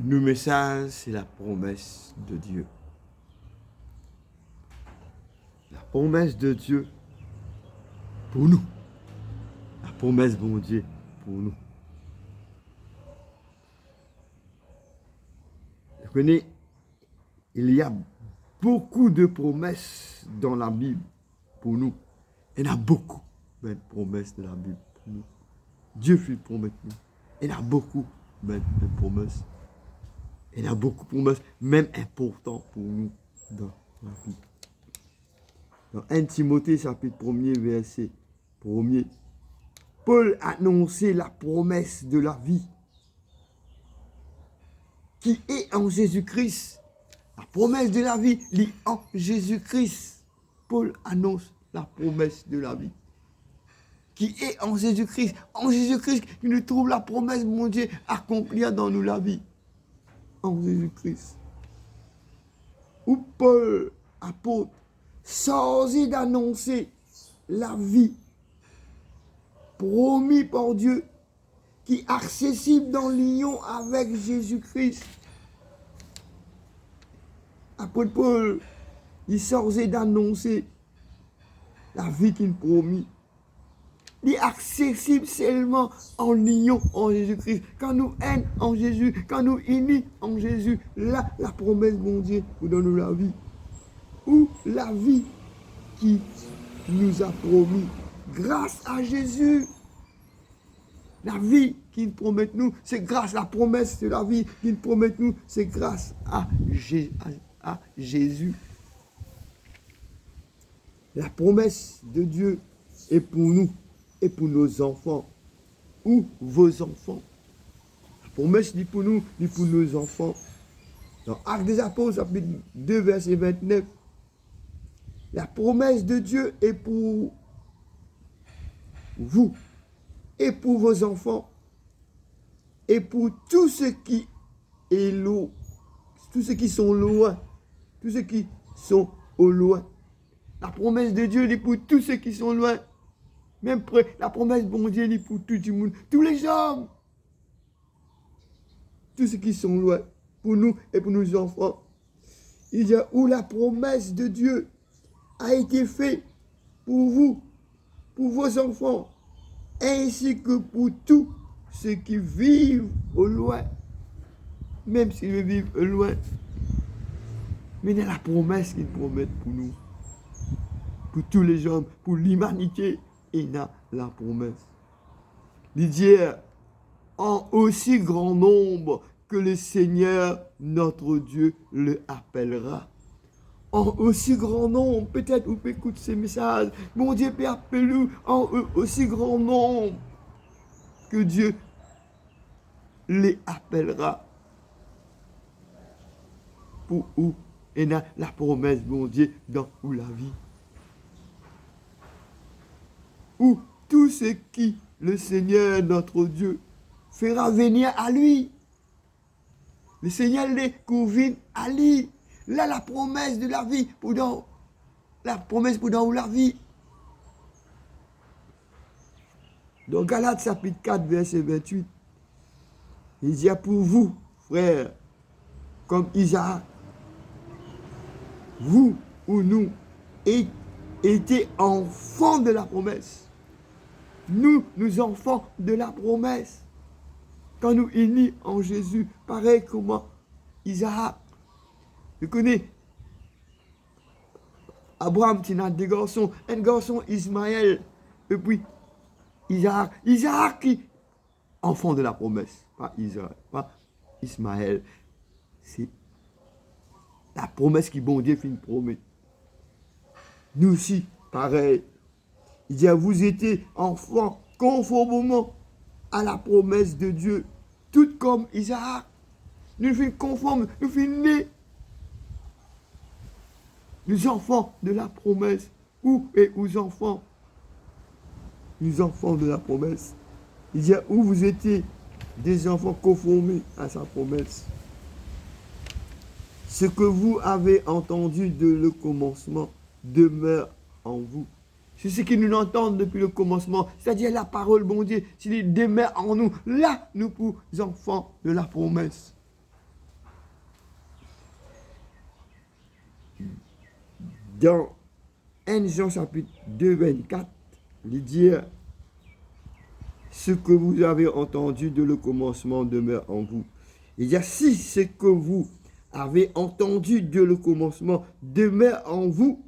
Le message, c'est la promesse de Dieu. La promesse de Dieu pour nous. La promesse, bon Dieu, pour nous. Vous connaissez, il y a beaucoup de promesses dans la Bible pour nous. Il y en a beaucoup de promesses dans la Bible pour nous. Dieu fait promettre nous. Il y en a beaucoup de promesses. Il y en a beaucoup de promesses, même importantes pour nous dans la Bible. Dans 1 Timothée, chapitre 1er, verset 1er, Paul annonçait la promesse de la vie qui est en Jésus-Christ. La promesse de la vie lie en Jésus-Christ. Paul annonce la promesse de la vie qui est en Jésus-Christ. En Jésus-Christ, qui nous trouve la promesse, mon Dieu, accomplir dans nous la vie. En Jésus-Christ. Où Paul, apôtre, chargé d'annoncer la vie promis par Dieu, qui est accessible dans l'union avec Jésus-Christ. Apôtre Paul, il chargé d'annoncer la vie qu'il promis. Il est accessible seulement en union en Jésus-Christ. Quand nous aimons en Jésus, quand nous unis en Jésus, là, la promesse, mon Dieu, nous donne la vie. Ou la vie qui nous a promis grâce à Jésus. La vie qu'il promet nous, c'est grâce à la promesse de la vie qu'il promet nous, c'est grâce à Jésus. La promesse de Dieu est pour nous et pour nos enfants ou vos enfants. La promesse dit pour nous, dit pour nos enfants. Dans Actes des Apôtres, chapitre 2, verset 29, la promesse de Dieu est pour vous et pour vos enfants et pour tous ceux qui est loin, tous ceux qui sont loin, tous ceux qui sont au loin. La promesse de Dieu est pour tous ceux qui sont loin. Même près, la promesse de bon Dieu est pour tout le monde, tous les hommes, tous ceux qui sont loin, pour nous et pour nos enfants. Il y a où la promesse de Dieu a été faite pour vous, pour vos enfants, ainsi que pour tous ceux qui vivent au loin, même s'ils vivent au loin. Mais il y a la promesse qu'ils promettent pour nous, pour tous les hommes, pour l'humanité. Il y a la promesse. Il dit en aussi grand nombre que le Seigneur, notre Dieu, le appellera. En aussi grand nombre, peut-être vous pouvez écouter ces messages, mon Dieu peut appeler nous en aussi grand nombre que Dieu les appellera. Pour où il y a la promesse, mon Dieu, dans la vie. Où tout ce qui le Seigneur, notre Dieu, fera venir à lui. Le Seigneur les convient à lui. Là, la promesse de la vie, pour dans la promesse pour dans la vie. Dans Galates chapitre 4, verset 28, il dit pour vous, frères, comme Isaac, vous ou nous, étiez enfants de la promesse. Nous enfants de la promesse. Quand nous unis en Jésus, pareil comme Isaac. Je connais Abraham qui a des garçons, un garçon Ismaël, et puis Isaac. Isaac qui enfant de la promesse, pas Isaac, pas Ismaël. C'est la promesse qui bon Dieu finit promet. Nous aussi, pareil. Il dit, vous étiez enfants conformément à la promesse de Dieu, tout comme Isaac. Nous sommes conformes, nous sommes nés. Nous enfants de la promesse. Où et où enfants? Nous enfants de la promesse. Il dit, où vous étiez des enfants conformés à sa promesse. Ce que vous avez entendu de le commencement demeure en vous. C'est ce qui nous entendent depuis le commencement, c'est-à-dire la parole, bon Dieu, s'il demeure en nous, là, nous pour enfants de la promesse. dans 1 Jean chapitre 2, 24, il dit ce que vous avez entendu de le commencement demeure en vous. Il dit si ce que vous avez entendu de le commencement demeure en vous,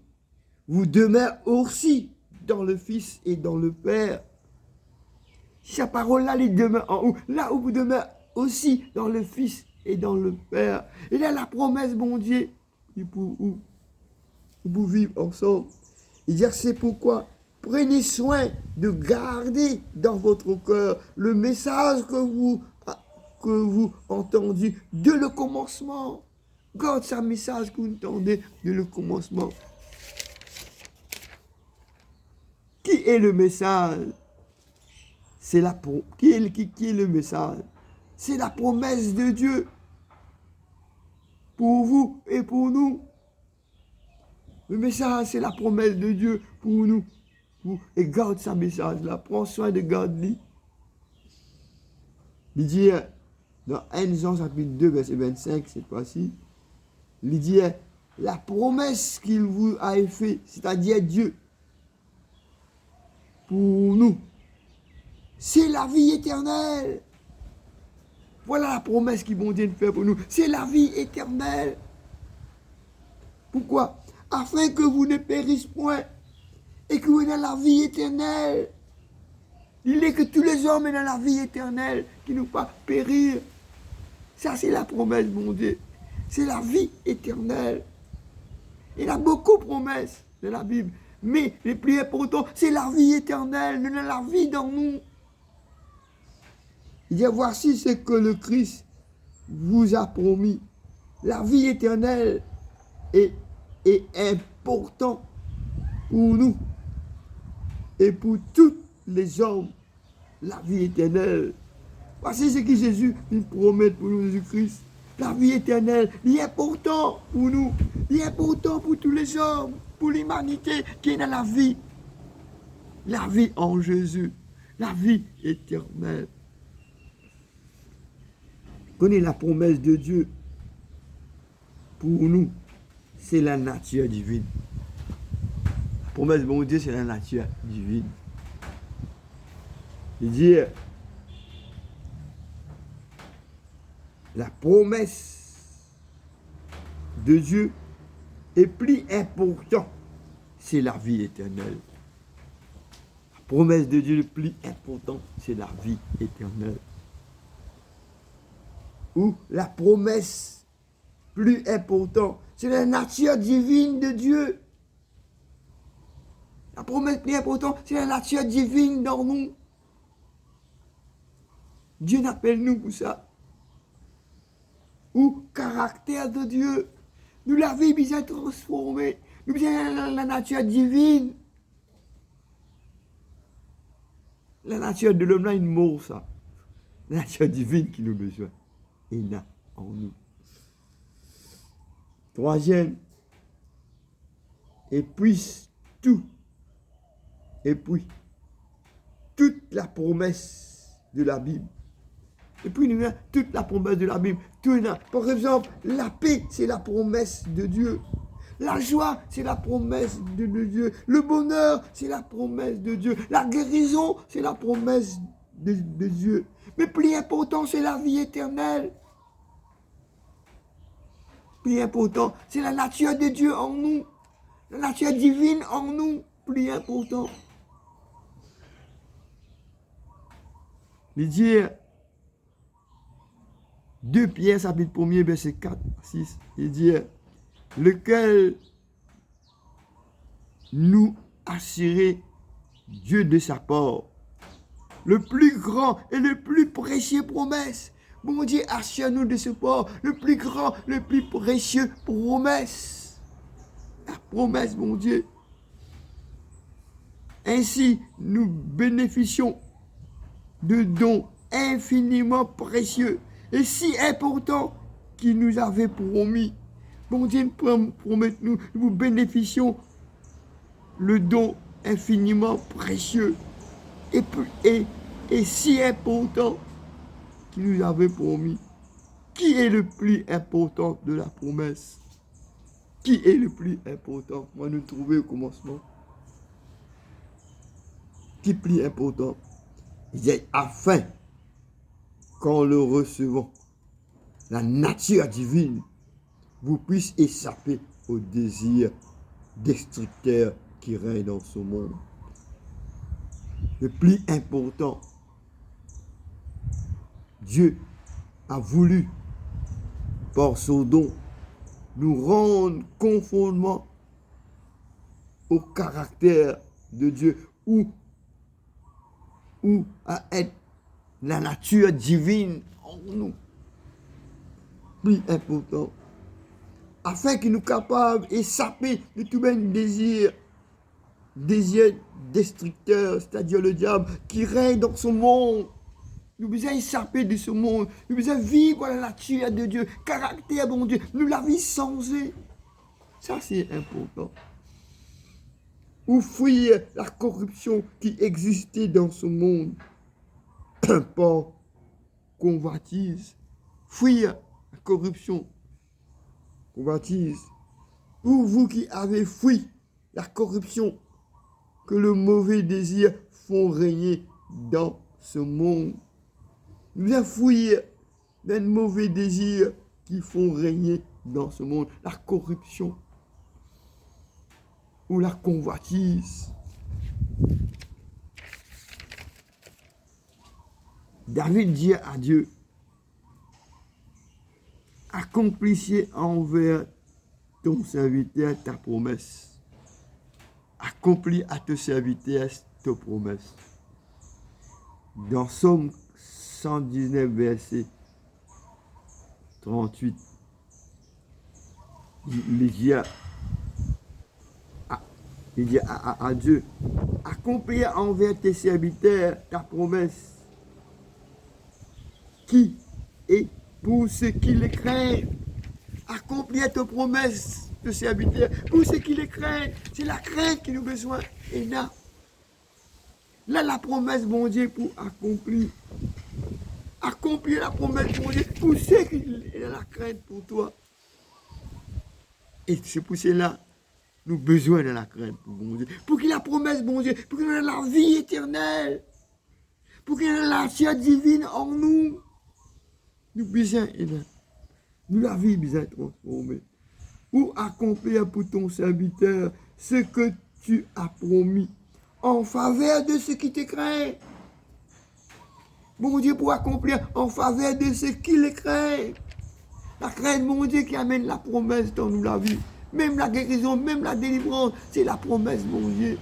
vous demeurez aussi dans le Fils et dans le Père. Sa parole-là, elle demeure en vous. Là où vous demeurez aussi dans le Fils et dans le Père. Il y a la promesse, bon Dieu, pour vous vivre ensemble. Il dit c'est pourquoi prenez soin de garder dans votre cœur le message que vous entendu de le commencement. Garde ce message que vous entendez de le commencement. Qui est le message? Qui est le message? C'est la promesse de Dieu pour vous et pour nous. Le message, c'est la promesse de Dieu pour nous. Et garde ce message-là. Prends soin de garder. Il dit, dans 1 Jean chapitre 2, verset 25, cette fois-ci, il dit, la promesse qu'il vous a faite, c'est-à-dire Dieu, pour nous, c'est la vie éternelle. Voilà la promesse qu'il bon Dieu fait pour nous. C'est la vie éternelle. Pourquoi? Afin que vous ne périssiez point et que vous ayez la vie éternelle. Il est que tous les hommes aient la vie éternelle, qui ne pas périr. Ça, c'est la promesse, mon Dieu. C'est la vie éternelle. Il y a beaucoup de promesses de la Bible. Mais le plus important, c'est la vie éternelle. Nous avons la vie dans nous. Il dit, voici ce que le Christ vous a promis. La vie éternelle est important pour nous et pour tous les hommes. La vie éternelle. Voici ce que Jésus nous promet pour nous, Jésus-Christ. La vie éternelle, il est important pour nous. Il est important pour tous les hommes, pour l'humanité qui est dans la vie. La vie en Jésus. La vie éternelle. Connais la promesse de Dieu pour nous, c'est la nature divine. La promesse de mon Dieu, c'est la nature divine. Il dit, la promesse de Dieu est plus importante, c'est la vie éternelle. La promesse de Dieu le plus important, c'est la vie éternelle. Ou la promesse plus importante, c'est la nature divine de Dieu. La promesse plus importante, c'est la nature divine dans nous. Dieu n'appelle nous pour ça. Ou caractère de Dieu. Nous la vie bien transformée. Nous bien la nature divine. La nature de l'homme là, il mord ça. La nature divine qui nous besoin. Et là, en nous. Troisième, et puis toute la promesse de la Bible. Et puis nous avons toute la promesse de la Bible. Par exemple, la paix, c'est la promesse de Dieu. La joie, c'est la promesse de Dieu. Le bonheur, c'est la promesse de Dieu. La guérison, c'est la promesse de Dieu. Mais plus important, c'est la vie éternelle. Plus important, c'est la nature de Dieu en nous. La nature divine en nous. Plus important. Il dit, 2 Pierre, chapitre 1er, verset 4, 6, il dit, lequel nous assurait Dieu de sa part, le plus grand et le plus précieux promesse. Bon Dieu, assure-nous de ce part, le plus grand, le plus précieux promesse. La promesse, mon Dieu. Ainsi, nous bénéficions de dons infiniment précieux et si importants qu'il nous avait promis. Bon Dieu, promettez-nous, nous bénéficions le don infiniment précieux et si important qu'il nous avait promis. Qui est le plus important de la promesse? qui est le plus important? Moi, nous trouver au commencement. Qui est plus important? Il dit, afin qu'en le recevant, la nature divine vous puisse échapper au désir destructeur qui règne dans ce monde. Le plus important, Dieu a voulu, par son don, nous rendre conformément au caractère de Dieu, ou à être la nature divine en nous. Plus important, afin qu'il nous capables d'échapper de tout même désir destructeur, c'est-à-dire le diable, qui règne dans ce monde. Nous devons échapper de ce monde. Nous devons vivre la nature de Dieu, caractère bon Dieu. Nous la vie changée. Ça, c'est important. Ou fuir la corruption qui existait dans ce monde par convoitise. Fuir la corruption, convoitise. Ou vous qui avez fui la corruption que le mauvais désir font régner dans ce monde. Nous devons fuir les mauvais désirs qui font régner dans ce monde. La corruption ou la convoitise. David dit à Dieu, accomplissez envers ton serviteur ta promesse. Accomplis à ton serviteur ta promesse. Dans Psaume 119, verset 38, il dit à Dieu, accomplis envers tes serviteurs ta promesse, qui est pour ceux qui les craignent. Accomplis ta promesse de serviteurs pour ceux qui les craignent. C'est la crainte qui nous a besoin. Et là, la promesse, bon Dieu, pour accomplir. Accomplir la promesse, bon Dieu, pour ceux qui ont la crainte pour toi. Et c'est pour cela nous avons besoin de la crainte pour bon Dieu. Pour qu'il y ait la promesse, bon Dieu, pour qu'il y ait la vie éternelle. Pour qu'il y ait la nature divine en nous. Nous besoin, nous la vie besoin transformée. Ou accomplir pour ton serviteur ce que tu as promis en faveur de ceux qui te craignent. Mon Dieu, pour accomplir en faveur de ceux qui les craignent. La crainte, mon Dieu, qui amène la promesse dans nous la vie. Même la guérison, même la délivrance, c'est la promesse, mon Dieu.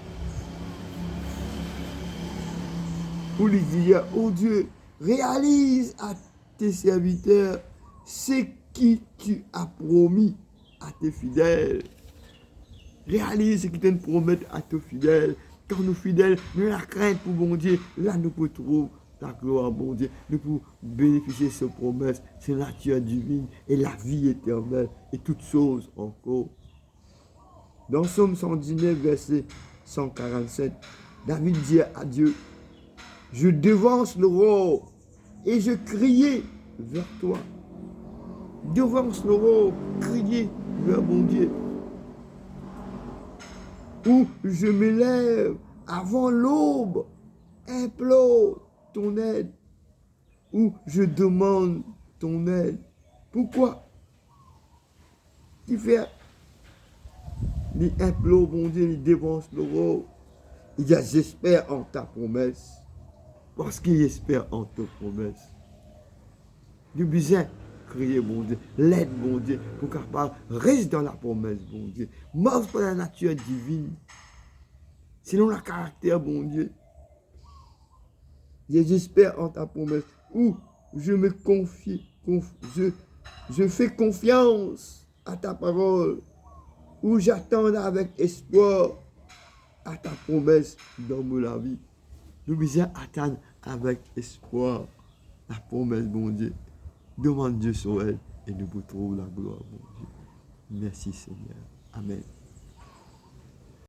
Pour lui dire, oh Dieu, réalise à tes serviteurs ce qui tu as promis à tes fidèles. Réalise ce qui te promet à tes fidèles. Quand nous fidèles, nous la crainte pour bon Dieu, là nous pouvons trouver la gloire, bon Dieu. Nous pouvons bénéficier de ces promesses, cette nature divine et la vie éternelle et toutes choses encore. Dans Psaume 119, verset 147, David dit à Dieu, je devance l'aurore et je criais vers toi. Devance l'aurore, crier vers mon Dieu. Où je m'élève avant l'aube, implore ton aide. Où je demande ton aide. Pourquoi? Il fait, il implore mon Dieu, il devance l'aurore. Il dit, j'espère en ta promesse. Parce qu'il espère en ta promesse. Du besoin crier, mon Dieu, l'aide, mon Dieu, pour capable reste dans la promesse, mon Dieu. Marche par la nature divine, selon le caractère, mon Dieu. J'espère en ta promesse, où je me confie, je fais confiance à ta parole, où j'attends avec espoir à ta promesse dans ma vie. Nous devons attendre avec espoir la promesse, mon Dieu. Demande Dieu sur elle et nous vous trouvons la gloire, mon Dieu. Merci Seigneur. Amen.